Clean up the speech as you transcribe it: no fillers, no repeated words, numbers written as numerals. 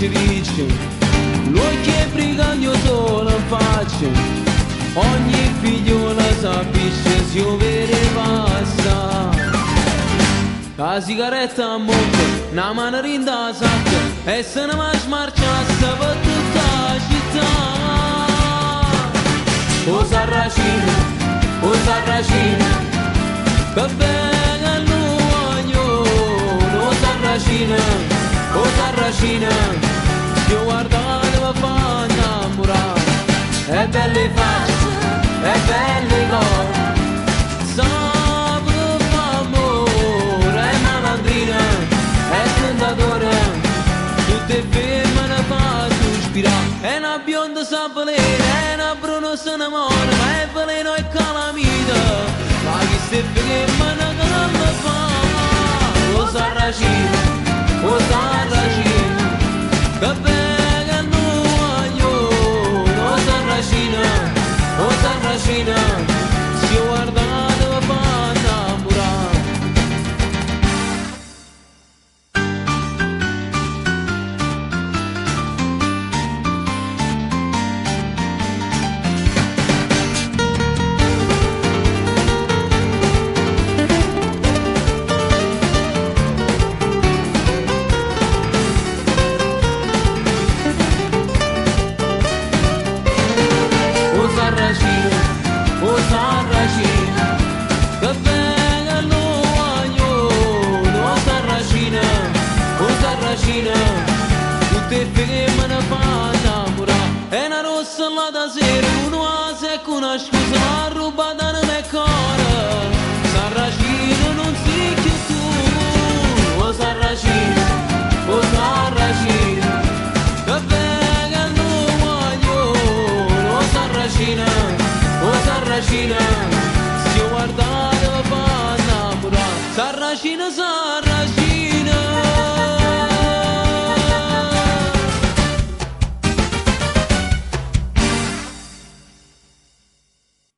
ci dice, lui che brigando solo in faccia, ogni figliola sapisce se io vede passa. La sigaretta a monte, una mano rinda sacca, e se ne va a smarciasse per tutta la città. O Sarracina, che bella l'uomo, o Sarracina, io guardate mi fa innamorare, è belle facce, è belle cose, sabato fa amore, è malandrina, è tentatore, tutte ferme ne fa sospirare, è una bionda sa valere, è una bruna se innamora, ma è veleno e calamita, ma chi se ferma ne non la fa, o Sarracina, che bella nuoio, o Sarracina, se io guardate mi fa innamorare. O Sarracina, che bella l'uomo, o Sarracina, tutte femmine fanno innamorare, è una rossa là da sera, uno ha secco una scusa,